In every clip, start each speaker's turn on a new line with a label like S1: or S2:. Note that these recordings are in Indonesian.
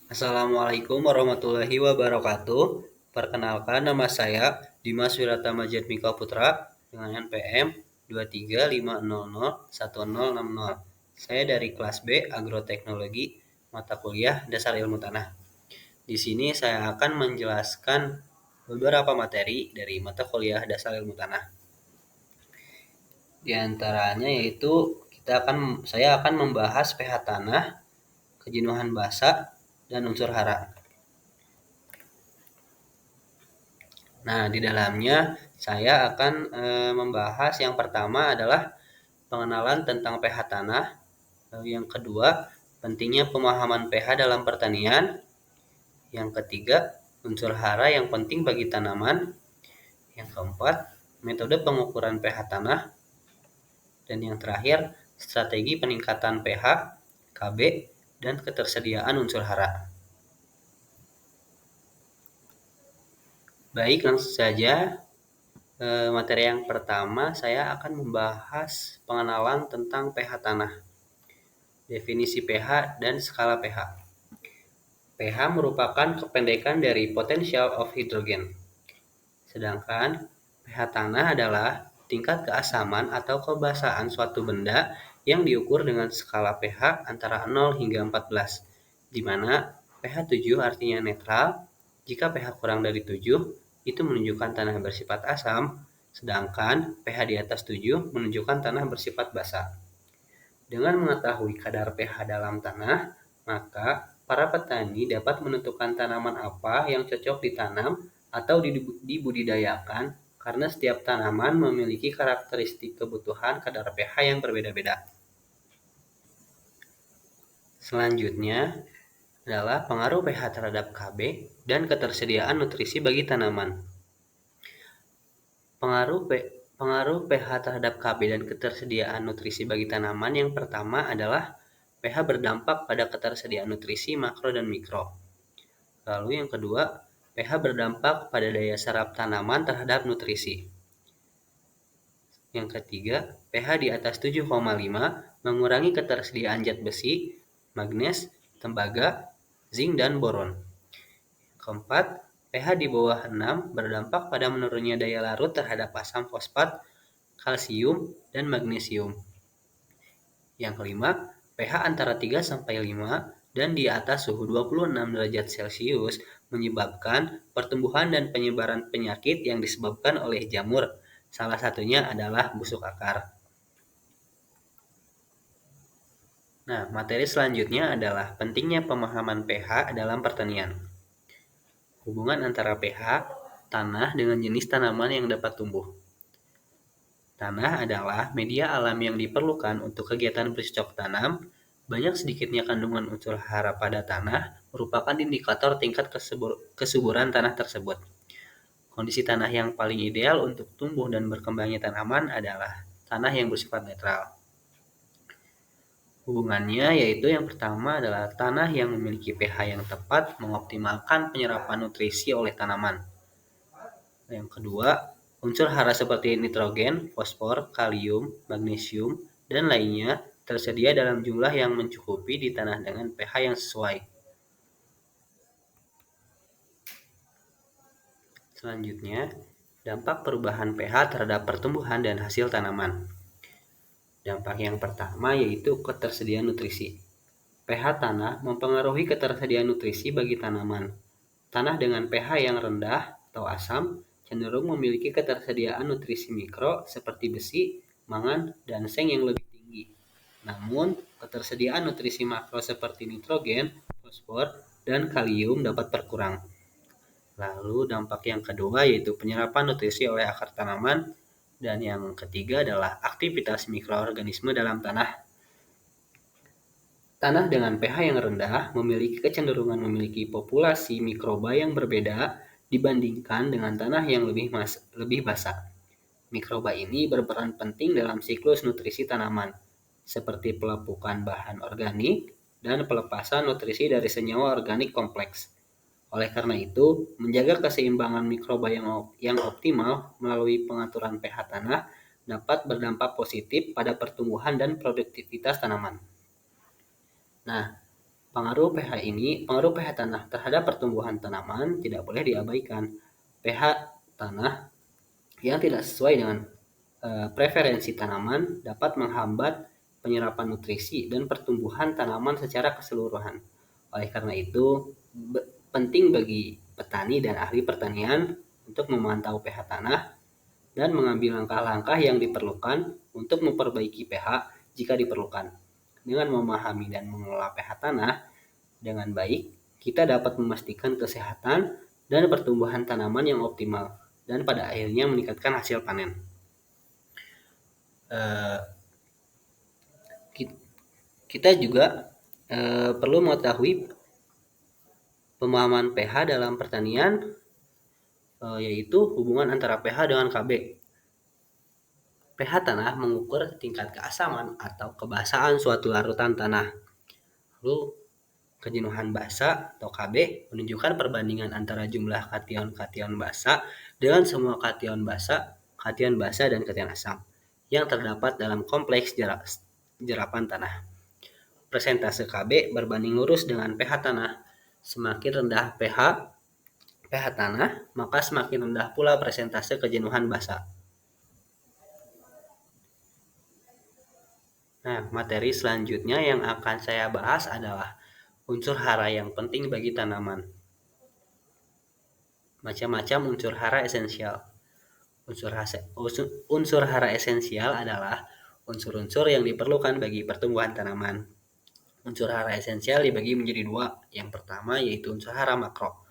S1: Assalamualaikum warahmatullahi wabarakatuh. Perkenalkan, nama saya Dimas Wiratama Jatmika Putra dengan NPM 235001060. Saya dari kelas B Agroteknologi, mata kuliah Dasar Ilmu Tanah. Di sini saya akan menjelaskan beberapa materi dari mata kuliah Dasar Ilmu Tanah. Di antaranya yaitu saya akan membahas pH tanah, kejenuhan basa, dan unsur hara. Nah, di dalamnya saya akan membahas yang pertama adalah pengenalan tentang pH tanah, lalu yang kedua pentingnya pemahaman pH dalam pertanian, yang ketiga unsur hara yang penting bagi tanaman, yang keempat metode pengukuran pH tanah, dan yang terakhir strategi peningkatan pH, Kb, dan ketersediaan unsur hara. Baik, langsung saja. Materi yang pertama saya akan membahas pengenalan tentang pH tanah, definisi pH dan skala pH. pH merupakan kependekan dari potential of hydrogen. Sedangkan pH tanah adalah tingkat keasaman atau kebasaan suatu benda yang diukur dengan skala pH antara 0 hingga 14, di mana pH 7 artinya netral. Jika pH kurang dari 7, itu menunjukkan tanah bersifat asam, sedangkan pH di atas 7 menunjukkan tanah bersifat basa. Dengan mengetahui kadar pH dalam tanah, maka para petani dapat menentukan tanaman apa yang cocok ditanam atau dibudidayakan, karena setiap tanaman memiliki karakteristik kebutuhan kadar pH yang berbeda-beda. Selanjutnya adalah pengaruh pH terhadap Kb dan ketersediaan nutrisi bagi tanaman. Pengaruh pH terhadap Kb dan ketersediaan nutrisi bagi tanaman yang pertama adalah pH berdampak pada ketersediaan nutrisi makro dan mikro. Lalu yang kedua, pH berdampak pada daya serap tanaman terhadap nutrisi. Yang ketiga, pH di atas 7,5 mengurangi ketersediaan zat besi, magnes, tembaga, zinc, dan boron. Keempat, pH di bawah 6 berdampak pada menurunnya daya larut terhadap asam fosfat, kalsium, dan magnesium. Yang kelima, pH antara 3-5 dan di atas suhu 26 derajat Celcius menyebabkan pertumbuhan dan penyebaran penyakit yang disebabkan oleh jamur. Salah satunya adalah busuk akar. Nah, materi selanjutnya adalah pentingnya pemahaman pH dalam pertanian. Hubungan antara pH tanah dengan jenis tanaman yang dapat tumbuh. Tanah adalah media alam yang diperlukan untuk kegiatan bercocok tanam. Banyak sedikitnya kandungan unsur hara pada tanah merupakan indikator tingkat kesuburan tanah tersebut. Kondisi tanah yang paling ideal untuk tumbuh dan berkembangnya tanaman adalah tanah yang bersifat netral. Hubungannya yaitu yang pertama adalah tanah yang memiliki pH yang tepat mengoptimalkan penyerapan nutrisi oleh tanaman. Yang kedua, unsur hara seperti nitrogen, fosfor, kalium, magnesium, dan lainnya tersedia dalam jumlah yang mencukupi di tanah dengan pH yang sesuai. Selanjutnya, dampak perubahan pH terhadap pertumbuhan dan hasil tanaman. Dampak yang pertama yaitu ketersediaan nutrisi. pH tanah mempengaruhi ketersediaan nutrisi bagi tanaman. Tanah dengan pH yang rendah atau asam cenderung memiliki ketersediaan nutrisi mikro seperti besi, mangan, dan seng yang lebih tinggi. Namun, ketersediaan nutrisi makro seperti nitrogen, fosfor, dan kalium dapat berkurang. Lalu dampak yang kedua yaitu penyerapan nutrisi oleh akar tanaman, dan yang ketiga adalah aktivitas mikroorganisme dalam tanah. Tanah dengan pH yang rendah memiliki kecenderungan memiliki populasi mikroba yang berbeda dibandingkan dengan tanah yang lebih basah. Mikroba ini berperan penting dalam siklus nutrisi tanaman, seperti pelepukan bahan organik dan pelepasan nutrisi dari senyawa organik kompleks. Oleh karena itu, menjaga keseimbangan mikroba yang optimal melalui pengaturan pH tanah dapat berdampak positif pada pertumbuhan dan produktivitas tanaman. Nah, Pengaruh pH tanah terhadap pertumbuhan tanaman tidak boleh diabaikan. pH tanah yang tidak sesuai dengan preferensi tanaman dapat menghambat penyerapan nutrisi dan pertumbuhan tanaman secara keseluruhan. Oleh karena itu, penting bagi petani dan ahli pertanian untuk memantau pH tanah dan mengambil langkah-langkah yang diperlukan untuk memperbaiki pH jika diperlukan. Dengan memahami dan mengelola pH tanah dengan baik, kita dapat memastikan kesehatan dan pertumbuhan tanaman yang optimal dan pada akhirnya meningkatkan hasil panen. Kita juga perlu mengetahui pemahaman pH dalam pertanian, yaitu hubungan antara pH dengan Kb. pH tanah mengukur tingkat keasaman atau kebasaan suatu larutan tanah. Lalu kejenuhan basa atau Kb menunjukkan perbandingan antara jumlah kation basa dengan semua kation basa dan kation asam yang terdapat dalam kompleks jerapan tanah. Persentase Kb berbanding lurus dengan pH tanah. Semakin rendah pH tanah, maka semakin rendah pula persentase kejenuhan basa. Nah, materi selanjutnya yang akan saya bahas adalah unsur hara yang penting bagi tanaman. Macam-macam unsur hara esensial. Unsur hara esensial adalah unsur-unsur yang diperlukan bagi pertumbuhan tanaman. Unsur hara esensial dibagi menjadi dua. Yang pertama yaitu unsur hara makro.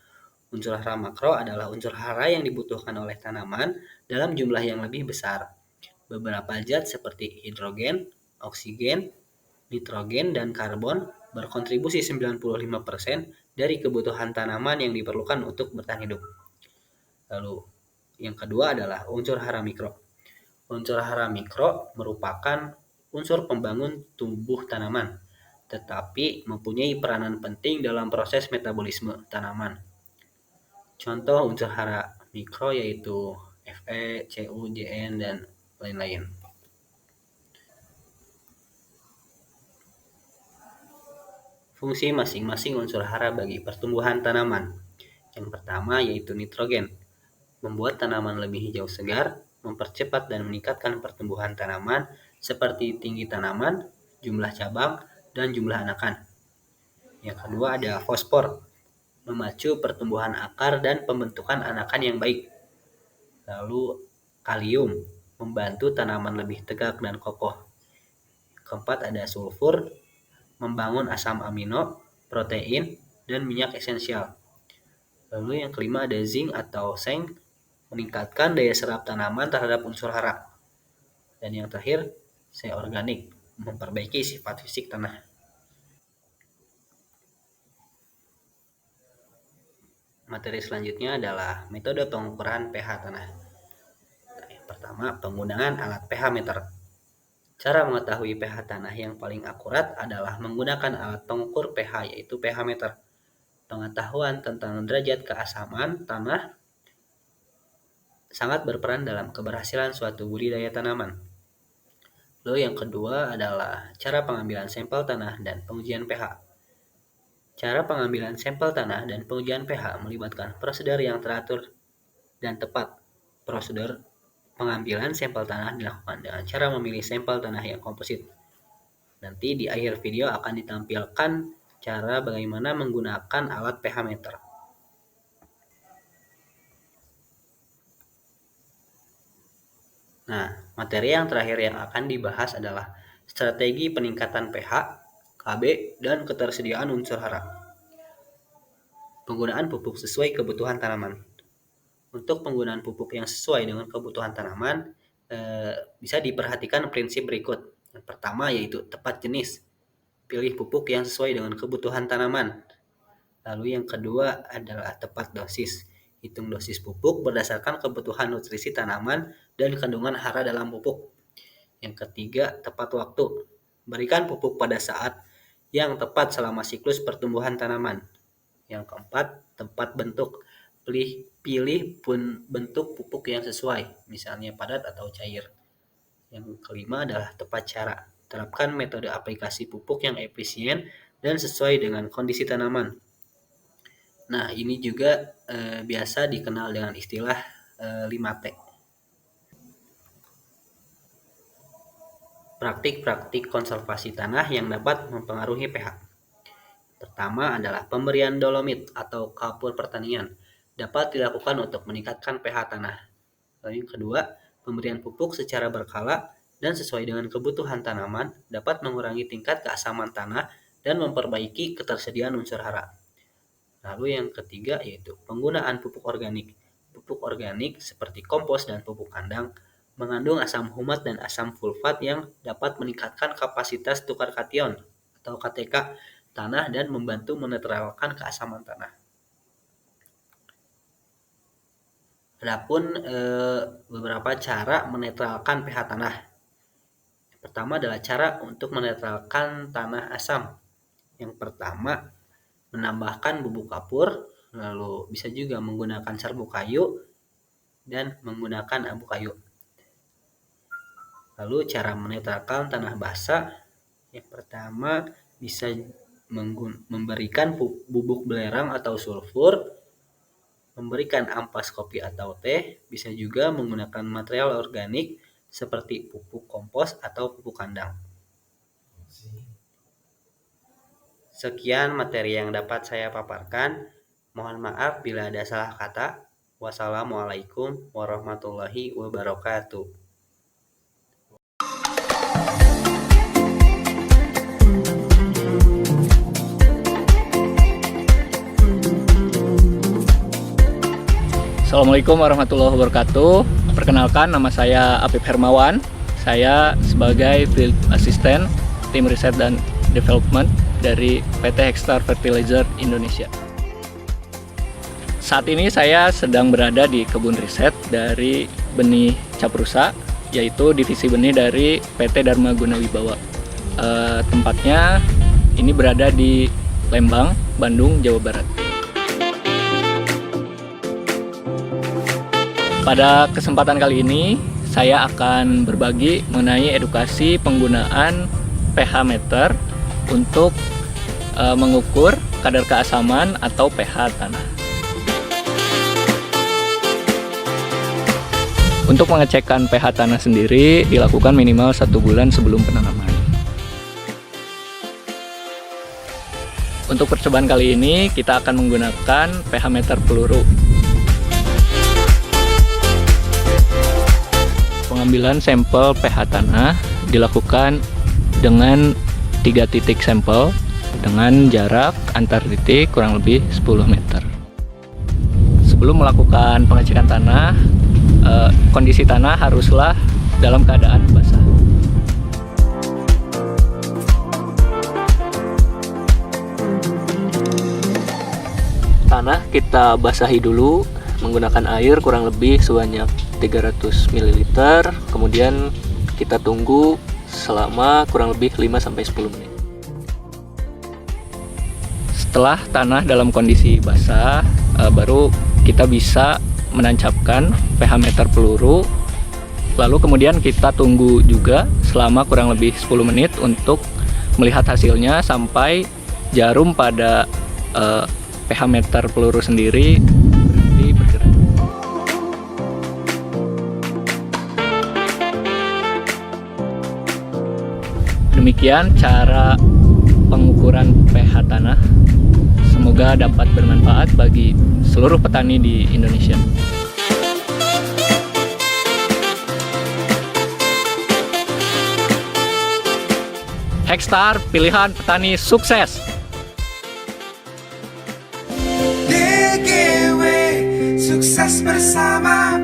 S1: Unsur hara makro adalah unsur hara yang dibutuhkan oleh tanaman dalam jumlah yang lebih besar. Beberapa zat seperti hidrogen, oksigen, nitrogen, dan karbon berkontribusi 95% dari kebutuhan tanaman yang diperlukan untuk bertahan hidup. Lalu, yang kedua adalah unsur hara mikro. Unsur hara mikro merupakan unsur pembangun tumbuh tanaman, tetapi mempunyai peranan penting dalam proses metabolisme tanaman. Contoh unsur hara mikro yaitu Fe, Cu, Jn, dan lain-lain. Fungsi masing-masing unsur hara bagi pertumbuhan tanaman. Yang pertama yaitu nitrogen, membuat tanaman lebih hijau segar, mempercepat dan meningkatkan pertumbuhan tanaman seperti tinggi tanaman, jumlah cabang, dan jumlah anakan. Yang kedua ada fosfor, memacu pertumbuhan akar dan pembentukan anakan yang baik. Lalu kalium, membantu tanaman lebih tegak dan kokoh. Keempat ada sulfur, membangun asam amino, protein, dan minyak esensial. Lalu yang kelima ada zinc atau seng, meningkatkan daya serap tanaman terhadap unsur hara. Dan yang terakhir, C organik, memperbaiki sifat fisik tanah. Materi selanjutnya adalah metode pengukuran pH tanah. Yang pertama, penggunaan alat pH meter. Cara mengetahui pH tanah yang paling akurat adalah menggunakan alat pengukur pH yaitu pH meter. Pengetahuan tentang derajat keasaman tanah sangat berperan dalam keberhasilan suatu budidaya tanaman. Lalu yang kedua adalah cara pengambilan sampel tanah dan pengujian pH. Cara pengambilan sampel tanah dan pengujian pH melibatkan prosedur yang teratur dan tepat. Prosedur pengambilan sampel tanah dilakukan dengan cara memilih sampel tanah yang komposit. Nanti di akhir video akan ditampilkan cara bagaimana menggunakan alat pH meter. Nah, materi yang terakhir yang akan dibahas adalah strategi peningkatan pH, Kb, dan ketersediaan unsur hara. Penggunaan pupuk sesuai kebutuhan tanaman. Untuk penggunaan pupuk yang sesuai dengan kebutuhan tanaman, bisa diperhatikan prinsip berikut. Yang pertama yaitu tepat jenis. Pilih pupuk yang sesuai dengan kebutuhan tanaman. Lalu yang kedua adalah tepat dosis. Hitung dosis pupuk berdasarkan kebutuhan nutrisi tanaman dan kandungan hara dalam pupuk. Yang ketiga, tepat waktu. Berikan pupuk pada saat yang tepat selama siklus pertumbuhan tanaman. Yang keempat, tepat bentuk. Pilih pun bentuk pupuk yang sesuai, misalnya padat atau cair. Yang kelima adalah tepat cara. Terapkan metode aplikasi pupuk yang efisien dan sesuai dengan kondisi tanaman. Nah, ini juga biasa dikenal dengan istilah 5T. Praktik-praktik konservasi tanah yang dapat mempengaruhi pH. Pertama adalah pemberian dolomit atau kapur pertanian dapat dilakukan untuk meningkatkan pH tanah. Lalu yang kedua, pemberian pupuk secara berkala dan sesuai dengan kebutuhan tanaman dapat mengurangi tingkat keasaman tanah dan memperbaiki ketersediaan unsur hara. Lalu yang ketiga yaitu penggunaan pupuk organik. Pupuk organik seperti kompos dan pupuk kandang mengandung asam humat dan asam sulfat yang dapat meningkatkan kapasitas tukar kation atau KTK tanah dan membantu menetralkan keasaman tanah. Adapun beberapa cara menetralkan pH tanah. Pertama adalah cara untuk menetralkan tanah asam. Yang pertama, menambahkan bubuk kapur, lalu bisa juga menggunakan serbuk kayu dan menggunakan abu kayu. Lalu cara menetralkan tanah basah, yang pertama bisa memberikan bubuk belerang atau sulfur, memberikan ampas kopi atau teh, bisa juga menggunakan material organik seperti pupuk kompos atau pupuk kandang. Sekian materi yang dapat saya paparkan. Mohon maaf bila ada salah kata. Wassalamualaikum warahmatullahi wabarakatuh.
S2: Assalamualaikum warahmatullahi wabarakatuh. Perkenalkan, nama saya Apip Hermawan. Saya sebagai Field Assistant Tim Riset dan Development dari PT Hexstar Fertilizer Indonesia. Saat ini saya sedang berada di kebun riset dari benih Caprusa, yaitu divisi benih dari PT Dharma Guna Wibawa. Tempatnya ini berada di Lembang, Bandung, Jawa Barat. Pada kesempatan kali ini, saya akan berbagi mengenai edukasi penggunaan pH meter untuk mengukur kadar keasaman atau pH tanah. Untuk mengecekkan pH tanah sendiri dilakukan minimal 1 bulan sebelum penanaman. Untuk percobaan kali ini, kita akan menggunakan pH meter peluru. Pengambilan sampel pH tanah dilakukan dengan 3 titik sampel dengan jarak antar titik kurang lebih 10 meter. Sebelum melakukan pengecekan tanah, kondisi tanah haruslah dalam keadaan basah. Tanah kita basahi dulu menggunakan air kurang lebih sebanyak 300 ml, kemudian kita tunggu selama kurang lebih 5-10 menit. Setelah tanah dalam kondisi basah, baru kita bisa menancapkan pH meter peluru, lalu kemudian kita tunggu juga selama kurang lebih 10 menit untuk melihat hasilnya sampai jarum pada pH meter peluru sendiri berhenti bergerak. Demikian cara pengukuran pH tanah. Semoga dapat bermanfaat bagi seluruh petani di Indonesia. Hexstar, pilihan petani sukses.
S3: DGW, sukses bersama.